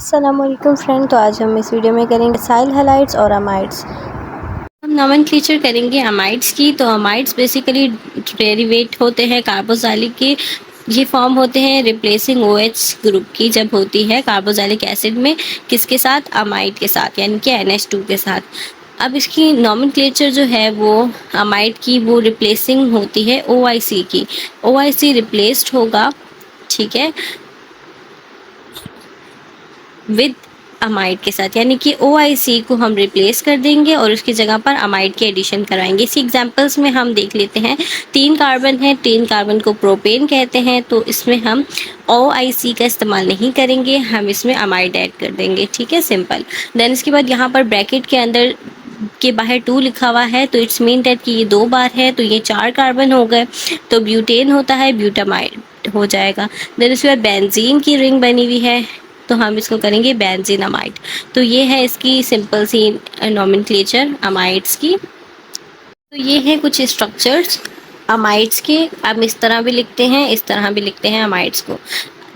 अस्सलामुअलैकुम फ्रेंड। तो आज हम इस वीडियो में करेंगे एसाइल हैलाइड्स और अमाइड्स। हम नोमेनक्लेचर करेंगे अमाइड्स की। तो अमाइड्स बेसिकली डेरिवेट होते हैं कार्बोक्सिलिक के। ये फॉर्म होते हैं रिप्लेसिंग OH ग्रुप की जब होती है कार्बोक्सिलिक एसिड में, किसके साथ, अमाइड के साथ, यानी कि NH2 के साथ। अब इसकी नोमेनक्लेचर जो है वो अमाइड की वो रिप्लेसिंग होती है OIC की। OIC रिप्लेस्ड होगा, ठीक है, विद अमाइड के साथ, यानी कि OIC को हम रिप्लेस कर देंगे और उसकी जगह पर अमाइड के एडिशन करवाएंगे। इसी एग्जांपल्स में हम देख लेते हैं। 3 कार्बन है, 3 कार्बन को प्रोपेन कहते हैं, तो इसमें हम OIC का इस्तेमाल नहीं करेंगे, हम इसमें अमाइड ऐड कर देंगे, ठीक है, सिंपल। देन इसके बाद यहाँ पर ब्रैकेट के अंदर के बाहर 2 लिखा हुआ है, तो इट्स मीन दैट कि ये 2 बार है, तो ये 4 कार्बन हो गए, तो ब्यूटेन होता है, ब्यूटामाइड हो जाएगा। देन इसके बाद बेंजीन की रिंग बनी हुई है, तो हम इसको करेंगे बेंजीन अमाइड। तो ये है इसकी सिंपल सी नोमेनक्लेचर अमाइड्स की। तो ये है कुछ स्ट्रक्चर्स अमाइड्स के। हम इस तरह भी लिखते हैं, इस तरह भी लिखते हैं अमाइड्स को।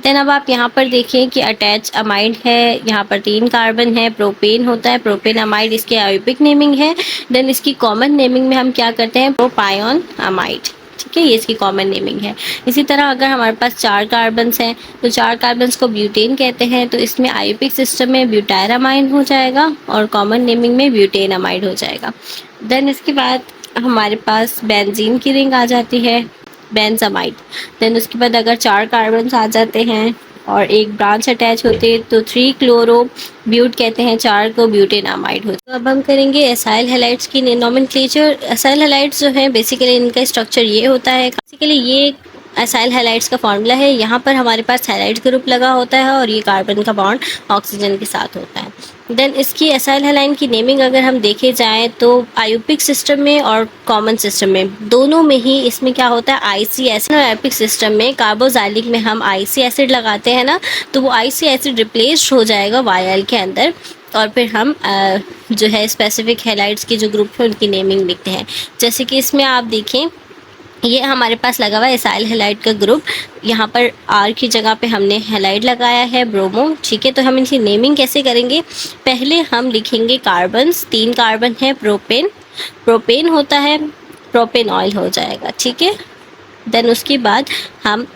देन अब आप यहाँ पर देखें कि अटैच अमाइड है, यहाँ पर 3 कार्बन है, प्रोपेन होता है, प्रोपेन अमाइड इसकी आयोपिक नेमिंग है। देन इसकी कॉमन नेमिंग में हम क्या करते हैं, प्रोपायोन अमाइड, ठीक है, ये इसकी कॉमन नेमिंग है। इसी तरह अगर हमारे पास 4 कार्बन्स हैं, तो 4 कार्बन्स को ब्यूटेन कहते हैं, तो इसमें आयोपिक सिस्टम में ब्यूटायरामाइड हो जाएगा और कॉमन नेमिंग में ब्यूटेन अमाइड हो जाएगा। देन इसके बाद हमारे पास बेंजीन की रिंग आ जाती है, बेंजामाइड। देन उसके बाद अगर 4 कार्बन्स आ जाते हैं और एक ब्रांच अटैच होते हैं, तो 3 क्लोरो ब्यूट कहते हैं, 4 को ब्यूटेनामाइड होता है। तो अब हम करेंगे एसाइल हैलाइड्स की नोमेनक्लेचर। एसाइल हैलाइड्स जो है बेसिकली इनका स्ट्रक्चर ये होता है। बेसिकली ये एसाइल हैलाइड्स का फॉर्मूला है। यहाँ पर हमारे पास हैलाइड ग्रुप लगा होता है और ये कार्बन का बॉन्ड ऑक्सीजन के साथ होता है। देन इसकी एसाइल हैलाइन की नेमिंग अगर हम देखे जाएँ तो आयोपिक सिस्टम में और कॉमन सिस्टम में दोनों में ही इसमें क्या होता है, आईसी एसिड। और आयोपिक सिस्टम में कार्बोक्सिलिक में हम आईसी एसिड लगाते हैं ना, तो वो आईसी एसिड रिप्लेस्ड हो जाएगा YL के अंदर और फिर हम जो है स्पेसिफिक हैलाइड्स के जो ग्रुप है उनकी नेमिंग लिखते हैं। जैसे कि इसमें आप देखें, ये हमारे पास लगा हुआ है एसाइल हैलाइड का ग्रुप। यहाँ पर R की जगह पे हमने हैलाइड लगाया है, ब्रोमो, ठीक है। तो हम इनकी नेमिंग कैसे करेंगे, पहले हम लिखेंगे कार्बन्स। 3 कार्बन है, प्रोपेन, प्रोपेन होता है, प्रोपेन ऑयल हो जाएगा, ठीक है। देन उसके बाद हम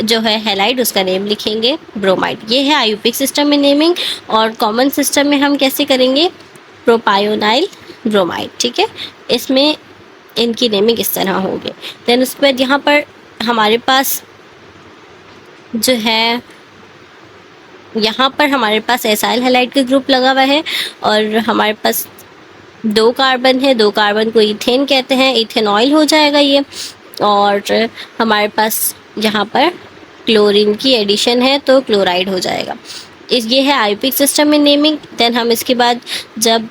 जो है हैलाइड उसका नेम लिखेंगे ब्रोमाइड। ये है आयोपिक सिस्टम में नेमिंग। और कॉमन सिस्टम में हम कैसे करेंगे, प्रोपायोनाइल ब्रोमाइड, ठीक है। इसमें इनकी नेमिंग इस तरह होगी। देन उसके बाद यहाँ पर हमारे पास जो है, यहाँ पर हमारे पास एसाइल हैलाइड का ग्रुप लगा हुआ है और हमारे पास 2 कार्बन है, 2 कार्बन को इथेन कहते हैं, इथेनॉइल हो जाएगा ये। और हमारे पास यहाँ पर क्लोरीन की एडिशन है, तो क्लोराइड हो जाएगा। ये है आयोपिक सिस्टम में नेमिंग। देन हम इसके बाद जब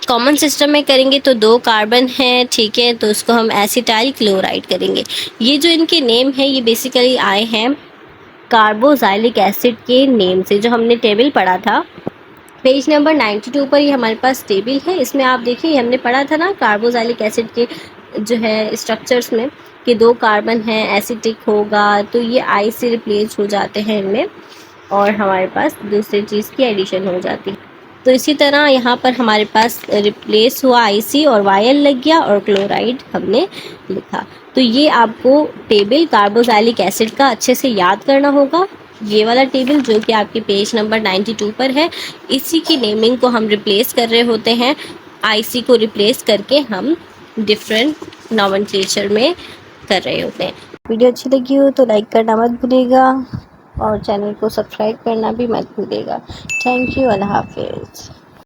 कॉमन सिस्टम में करेंगे तो 2 कार्बन है, ठीक है, तो उसको हम एसिटाइल क्लोराइड करेंगे। ये जो इनके नेम है ये बेसिकली आए हैं कार्बोक्सिलिक एसिड के नेम से, जो हमने टेबल पढ़ा था पेज नंबर 92 पर। ये हमारे पास टेबल है, इसमें आप देखिए हमने पढ़ा था ना कार्बोक्सिलिक एसिड के जो है स्ट्रक्चर्स में कि 2 कार्बन है, एसिटिक होगा, तो ये आई से रिप्लेस हो जाते हैं इनमें और हमारे पास दूसरी चीज़ की एडिशन हो जाती है। तो इसी तरह यहाँ पर हमारे पास रिप्लेस हुआ आईसी और YL लग गया और क्लोराइड हमने लिखा। तो ये आपको टेबल कार्बोक्सिलिक एसिड का अच्छे से याद करना होगा। ये वाला टेबल जो कि आपके पेज नंबर 92 पर है, इसी की नेमिंग को हम रिप्लेस कर रहे होते हैं। आईसी को रिप्लेस करके हम डिफरेंट नोमेनक्लेचर में कर रहे होते हैं। वीडियो अच्छी लगी हो तो लाइक करना मत भूलिएगा और चैनल को सब्सक्राइब करना भी मत भूलिएगा। थैंक यू, अल्लाह हाफिज़।